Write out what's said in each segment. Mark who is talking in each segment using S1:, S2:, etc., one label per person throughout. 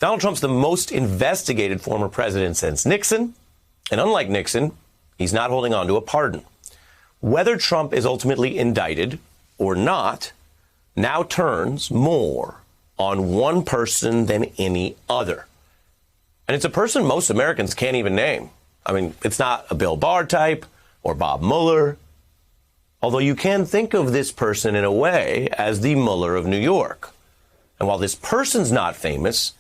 S1: Donald Trump's the most investigated former president since Nixon. And unlike Nixon, he's not holding on to a pardon. Whether Trump is ultimately indicted or not now turns more on one person than any other. And it's a person most Americans can't even name. I mean, it's not a Bill Barr type or Bob Mueller, although you can think of this person in a way as the Mueller of New York. And while this person's not famous,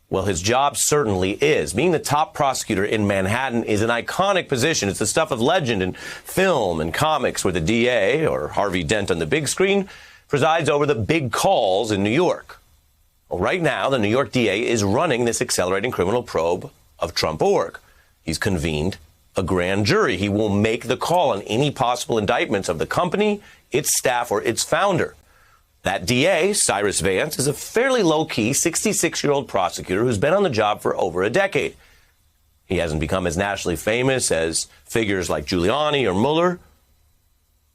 S1: well, his job certainly is. Being the top prosecutor in Manhattan is an iconic position. It's the stuff of legend in film and comics, where the DA, or Harvey Dent on the big screen, presides over the big calls in New York. Well, right now, the New York DA is running this accelerating criminal probe of Trump Org. He's convened a grand jury. He will make the call on any possible indictments of the company, its staff, or its founder. That DA, Cyrus Vance, is a fairly low-key 66-year-old prosecutor who's been on the job for over a decade. He hasn't become as nationally famous as figures like Giuliani or Mueller,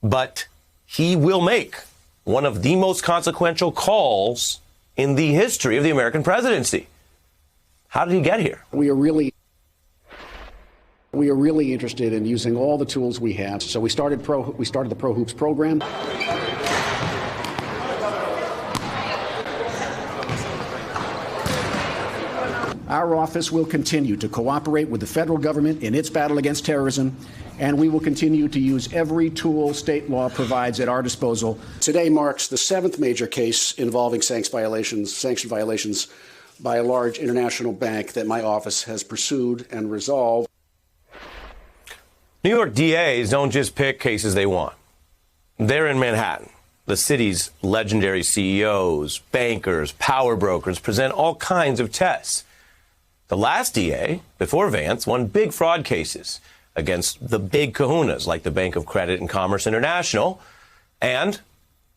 S1: but he will make one of the most consequential calls in the history of the American presidency. How did he get here?
S2: We are really interested in using all the tools we have. So we started the Pro Hoops program. Our office will continue to cooperate with the federal government in its battle against terrorism, and we will continue to use every tool state law provides at our disposal. Today marks the 7th major case involving sanction violations by a large international bank that my office has pursued and resolved.
S1: New York DAs don't just pick cases they want. They're in Manhattan. The city's legendary CEOs, bankers, power brokers present all kinds of tests. The last DA, before Vance, won big fraud cases against the big kahunas like the Bank of Credit and Commerce International. And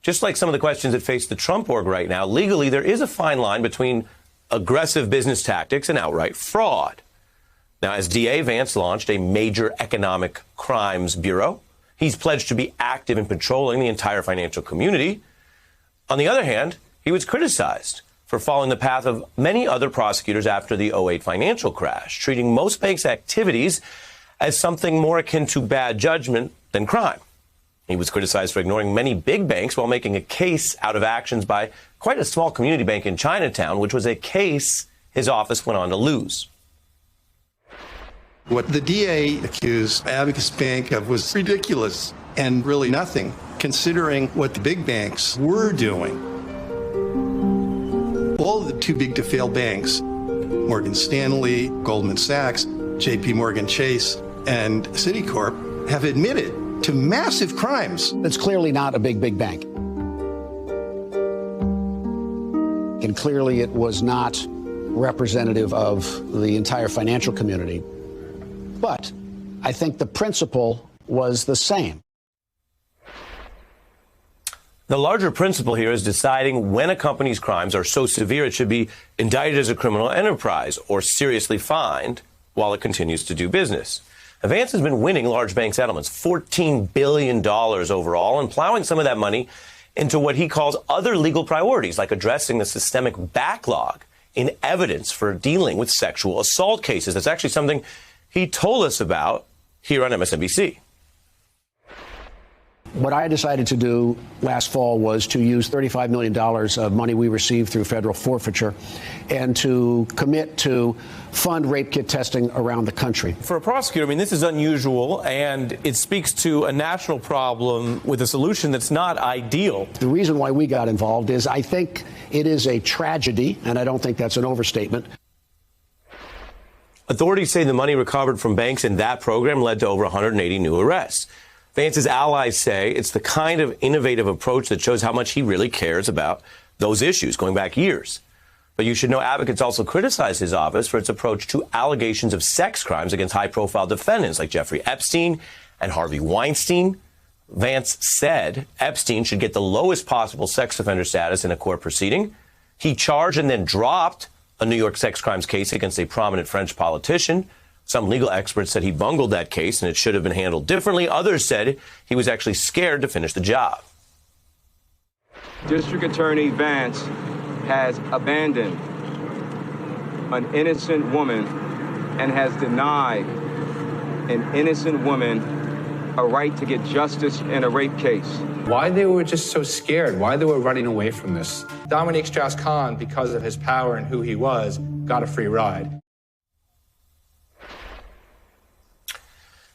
S1: just like some of the questions that face the Trump org right now, legally there is a fine line between aggressive business tactics and outright fraud. Now, as DA, Vance launched a major economic crimes bureau. He's pledged to be active in patrolling the entire financial community. On the other hand, he was criticized for following the path of many other prosecutors after the 2008 financial crash, treating most banks' activities as something more akin to bad judgment than crime. He was criticized for ignoring many big banks while making a case out of actions by quite a small community bank in Chinatown, which was a case his office went on to lose.
S3: What the DA accused Abacus Bank of was ridiculous and really nothing, considering what the big banks were doing. All of the too big to fail banks, Morgan Stanley, Goldman Sachs, JP Morgan Chase, and Citicorp, have admitted to massive crimes.
S2: It's clearly not a big bank. And clearly it was not representative of the entire financial community. But I think the principle was the same.
S1: The larger principle here is deciding when a company's crimes are so severe it should be indicted as a criminal enterprise or seriously fined while it continues to do business. Vance has been winning large bank settlements, $14 billion overall, and plowing some of that money into what he calls other legal priorities, like addressing the systemic backlog in evidence for dealing with sexual assault cases. That's actually something he told us about here on MSNBC.
S2: What I decided to do last fall was to use $35 million of money we received through federal forfeiture and to commit to fund rape kit testing around the country.
S1: For a prosecutor, I mean, this is unusual, and it speaks to a national problem with a solution that's not ideal.
S2: The reason why we got involved is I think it is a tragedy, and I don't think that's an overstatement.
S1: Authorities say the money recovered from banks in that program led to over 180 new arrests. Vance's allies say it's the kind of innovative approach that shows how much he really cares about those issues going back years. But you should know advocates also criticize his office for its approach to allegations of sex crimes against high-profile defendants like Jeffrey Epstein and Harvey Weinstein. Vance said Epstein should get the lowest possible sex offender status in a court proceeding. He charged and then dropped a New York sex crimes case against a prominent French politician. Some legal experts said he bungled that case and it should have been handled differently. Others said he was actually scared to finish the job.
S4: District Attorney Vance has abandoned an innocent woman and has denied an innocent woman a right to get justice in a rape case.
S5: Why they were just so scared, why they were running away from this. Dominique Strauss-Kahn, because of his power and who he was, got a free ride.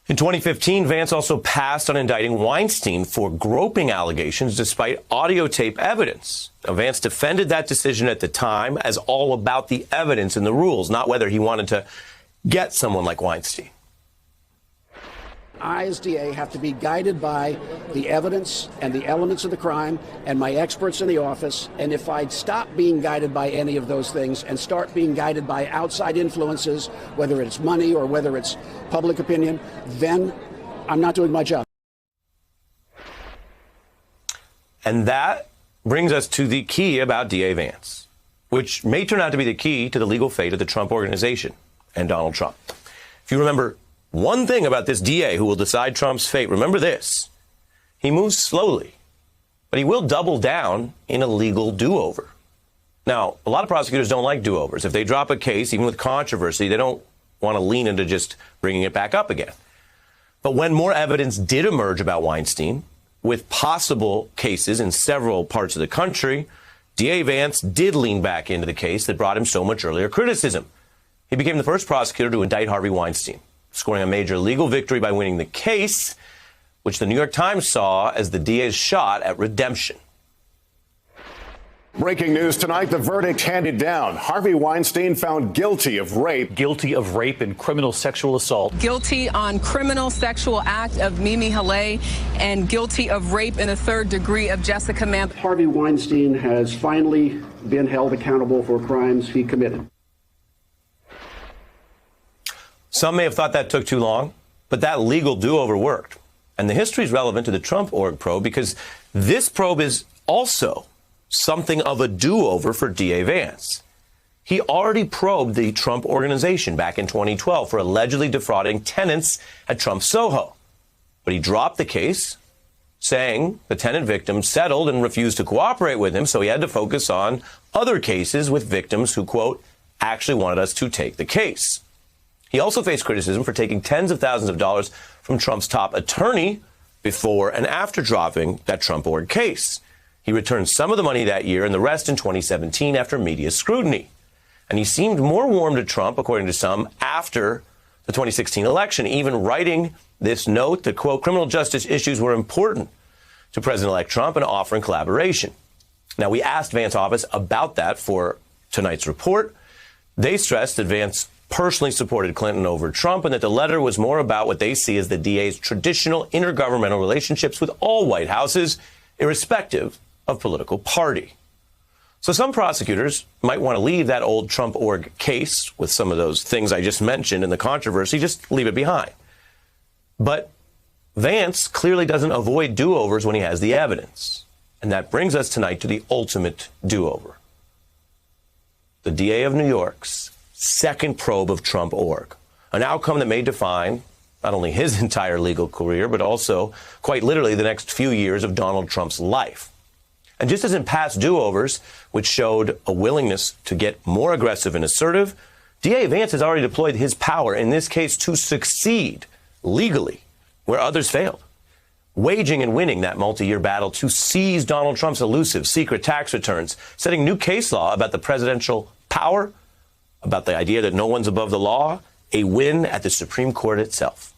S1: In 2015, Vance also passed on indicting Weinstein for groping allegations despite audio tape evidence. Now, Vance defended that decision at the time as all about the evidence and the rules, not whether he wanted to get someone like Weinstein.
S2: I, as DA, have to be guided by the evidence and the elements of the crime and my experts in the office. And if I stop being guided by any of those things and start being guided by outside influences, whether it's money or whether it's public opinion, then I'm not doing my job.
S1: And that brings us to the key about DA Vance, which may turn out to be the key to the legal fate of the Trump Organization and Donald Trump. If you remember one thing about this DA who will decide Trump's fate, remember this: he moves slowly, but he will double down in a legal do-over. Now, a lot of prosecutors don't like do-overs. If they drop a case, even with controversy, they don't want to lean into just bringing it back up again. But when more evidence did emerge about Weinstein, with possible cases in several parts of the country, DA Vance did lean back into the case that brought him so much earlier criticism. He became the first prosecutor to indict Harvey Weinstein, scoring a major legal victory by winning the case, which the New York Times saw as the DA's shot at redemption.
S6: Breaking news tonight, the verdict handed down. Harvey Weinstein found guilty of rape.
S7: Guilty of rape and criminal sexual assault.
S8: Guilty on criminal sexual act of Mimi Halle and guilty of rape in a third degree of Jessica Mamp.
S2: Harvey Weinstein has finally been held accountable for crimes he committed.
S1: Some may have thought that took too long, but that legal do-over worked. And the history is relevant to the Trump org probe because this probe is also something of a do-over for DA Vance. He already probed the Trump Organization back in 2012 for allegedly defrauding tenants at Trump Soho. But he dropped the case, saying the tenant victims settled and refused to cooperate with him, so he had to focus on other cases with victims who, quote, actually wanted us to take the case. He also faced criticism for taking tens of thousands of dollars from Trump's top attorney before and after dropping that Trump org case. He returned some of the money that year and the rest in 2017 after media scrutiny. And he seemed more warm to Trump, according to some, after the 2016 election, even writing this note that, quote, criminal justice issues were important to President-elect Trump and offering collaboration. Now, we asked Vance's office about that for tonight's report. They stressed that Vance personally supported Clinton over Trump and that the letter was more about what they see as the DA's traditional intergovernmental relationships with all White Houses, irrespective of political party. So some prosecutors might want to leave that old Trump org case with some of those things I just mentioned and the controversy, just leave it behind. But Vance clearly doesn't avoid do-overs when he has the evidence. And that brings us tonight to the ultimate do-over. The DA of New York's second probe of Trump org, an outcome that may define not only his entire legal career, but also, quite literally, the next few years of Donald Trump's life. And just as in past do-overs, which showed a willingness to get more aggressive and assertive, DA Vance has already deployed his power, in this case, to succeed legally where others failed, waging and winning that multi-year battle to seize Donald Trump's elusive secret tax returns, setting new case law about the presidential power, about the idea that no one's above the law, a win at the Supreme Court itself.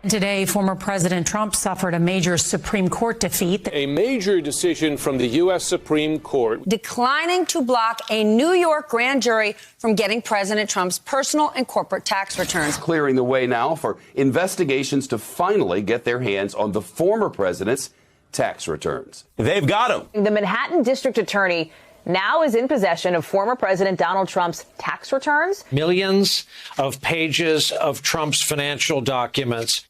S9: Today, former President Trump suffered a major Supreme Court defeat.
S10: A major decision from the U.S. Supreme Court
S11: declining to block a New York grand jury from getting President Trump's personal and corporate tax returns.
S12: Clearing the way now for investigations to finally get their hands on the former president's tax returns.
S1: They've got him.
S13: The Manhattan District Attorney now is in possession of former President Donald Trump's tax returns.
S14: Millions of pages of Trump's financial documents.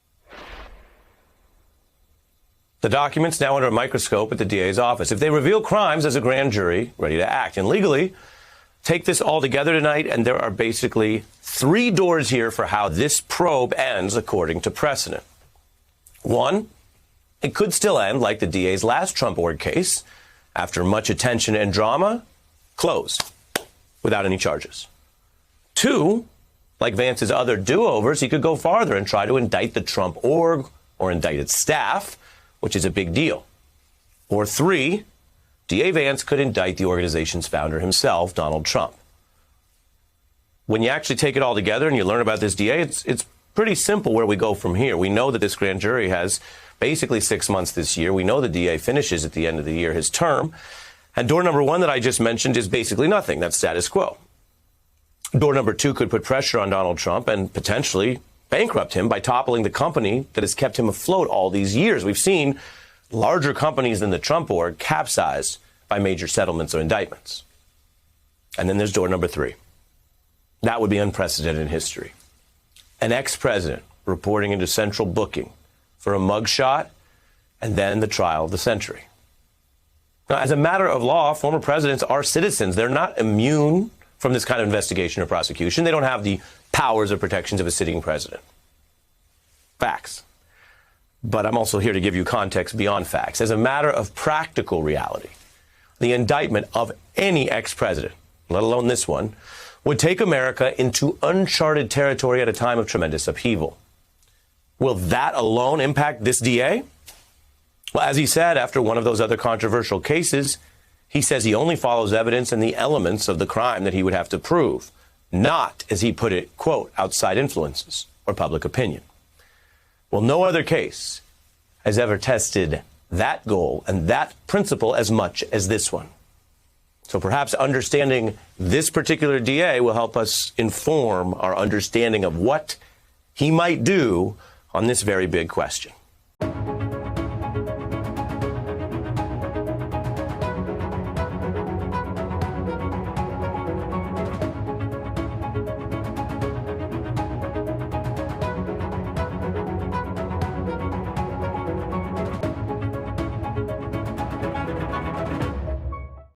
S1: The documents now under a microscope at the DA's office. If they reveal crimes, there's a grand jury ready to act. And legally, take this all together tonight, and there are basically three doors here for how this probe ends according to precedent. One, it could still end like the DA's last Trump org case. After much attention and drama, close. without any charges. 2, like Vance's other do-overs, he could go farther and try to indict the Trump org or indict its staff, which is a big deal. Or 3, DA Vance could indict the organization's founder himself, Donald Trump. When you actually take it all together and you learn about this DA, it's pretty simple where we go from here. We know that this grand jury has basically 6 months this year. We know the DA finishes at the end of the year his term. And door number 1 that I just mentioned is basically nothing. That's status quo. Door number 2 could put pressure on Donald Trump and potentially bankrupt him by toppling the company that has kept him afloat all these years. We've seen larger companies than the Trump org capsized by major settlements or indictments. And then there's door number 3. That would be unprecedented in history. An ex-president reporting into central booking for a mugshot and then the trial of the century. Now, as a matter of law, former presidents are citizens. They're not immune from this kind of investigation or prosecution. They don't have the powers or protections of a sitting president. Facts. But I'm also here to give you context beyond facts. As a matter of practical reality, the indictment of any ex-president, let alone this one, would take America into uncharted territory at a time of tremendous upheaval. Will that alone impact this DA? Well, as he said after one of those other controversial cases, he says he only follows evidence and the elements of the crime that he would have to prove, not, as he put it, quote, outside influences or public opinion. Well, no other case has ever tested that goal and that principle as much as this one. So perhaps understanding this particular DA will help us inform our understanding of what he might do on this very big question.